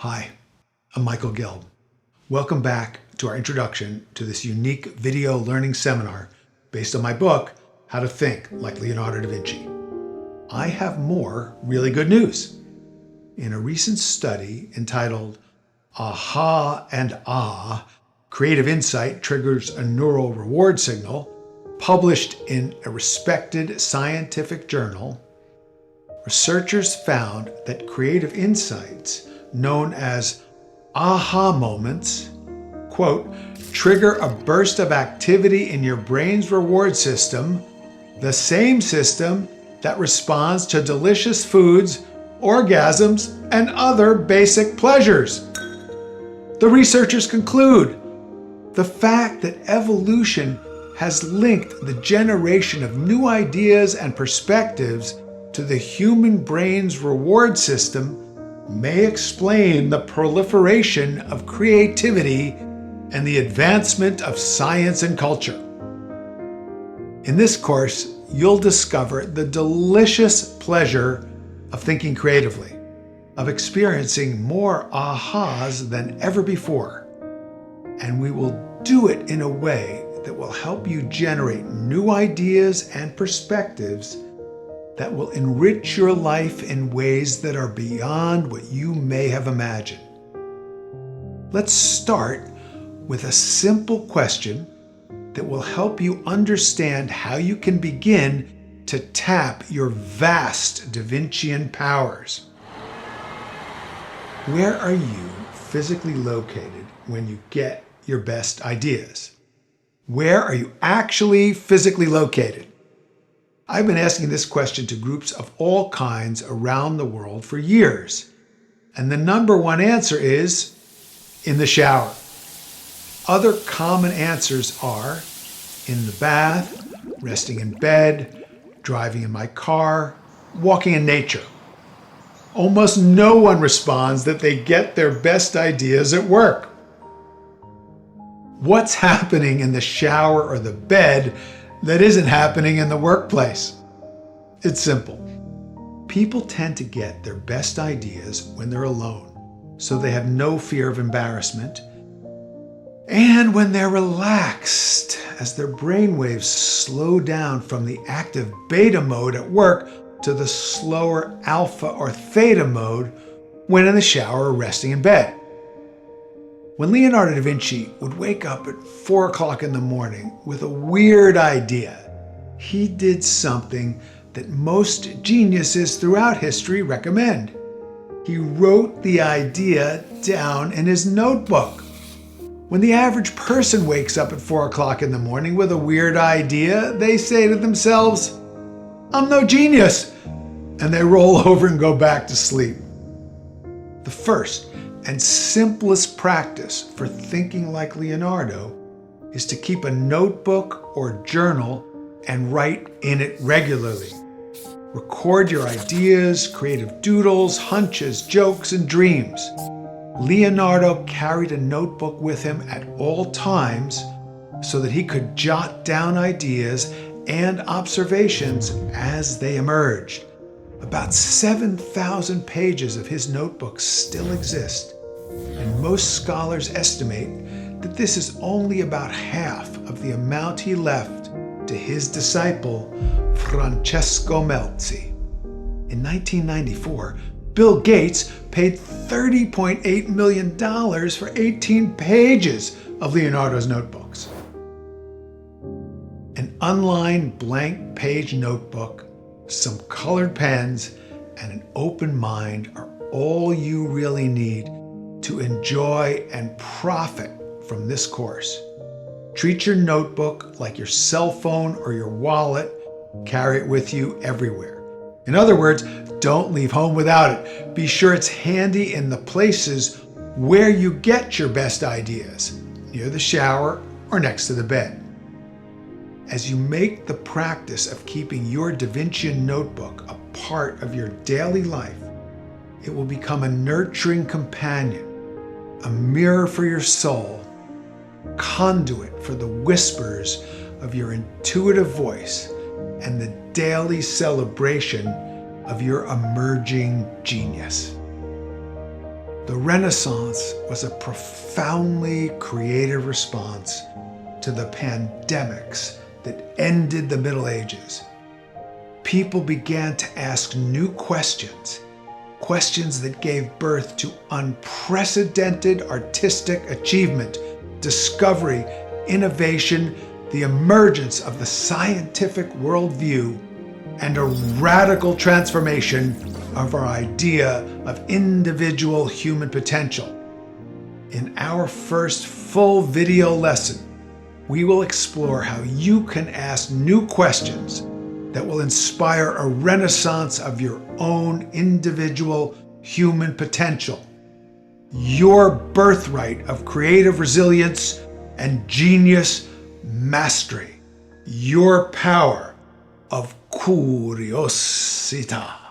Hi, I'm Michael Gelb. Welcome back to our introduction to this unique video learning seminar based on my book, How to Think Like Leonardo da Vinci. I have more really good news. In a recent study entitled Aha and Ah, Creative Insight Triggers a Neural Reward Signal, published in a respected scientific journal, researchers found that creative insights known as aha moments, quote, trigger a burst of activity in your brain's reward system, the same system that responds to delicious foods, orgasms, and other basic pleasures. The researchers conclude the fact that evolution has linked the generation of new ideas and perspectives to the human brain's reward system may explain the proliferation of creativity and the advancement of science and culture. In this course, you'll discover the delicious pleasure of thinking creatively, of experiencing more ahas than ever before. And we will do it in a way that will help you generate new ideas and perspectives that will enrich your life in ways that are beyond what you may have imagined. Let's start with a simple question that will help you understand how you can begin to tap your vast DaVincian powers. Where are you physically located when you get your best ideas? Where are you actually physically located? I've been asking this question to groups of all kinds around the world for years, and the number one answer is in the shower. Other common answers are in the bath, resting in bed, driving in my car, walking in nature. Almost no one responds that they get their best ideas at work. What's happening in the shower or the bed that isn't happening in the workplace? It's simple. People tend to get their best ideas when they're alone, so they have no fear of embarrassment. And when they're relaxed, as their brainwaves slow down from the active beta mode at work to the slower alpha or theta mode when in the shower or resting in bed. When Leonardo da Vinci would wake up at 4 o'clock in the morning with a weird idea, he did something that most geniuses throughout history recommend. He wrote the idea down in his notebook. When the average person wakes up at 4 o'clock in the morning with a weird idea, they say to themselves, "I'm no genius," and they roll over and go back to sleep. The first and simplest practice for thinking like Leonardo is to keep a notebook or journal and write in it regularly. Record your ideas, creative doodles, hunches, jokes, and dreams. Leonardo carried a notebook with him at all times so that he could jot down ideas and observations as they emerged. About 7,000 pages of his notebooks still exist, and most scholars estimate that this is only about half of the amount he left to his disciple, Francesco Melzi. In 1994, Bill Gates paid $30.8 million for 18 pages of Leonardo's notebooks. An unlined blank page notebook, some colored pens, and an open mind are all you really need to enjoy and profit from this course. Treat your notebook like your cell phone or your wallet. Carry it with you everywhere. In other words, don't leave home without it. Be sure it's handy in the places where you get your best ideas, near the shower or next to the bed. As you make the practice of keeping your DaVinci notebook a part of your daily life, it will become a nurturing companion, a mirror for your soul, conduit for the whispers of your intuitive voice, and the daily celebration of your emerging genius. The Renaissance was a profoundly creative response to the pandemics that ended the Middle Ages. People began to ask new questions, questions that gave birth to unprecedented artistic achievement, discovery, innovation, the emergence of the scientific worldview, and a radical transformation of our idea of individual human potential. In our first full video lesson, we will explore how you can ask new questions that will inspire a renaissance of your own individual human potential, your birthright of creative resilience and genius mastery, your power of curiosità.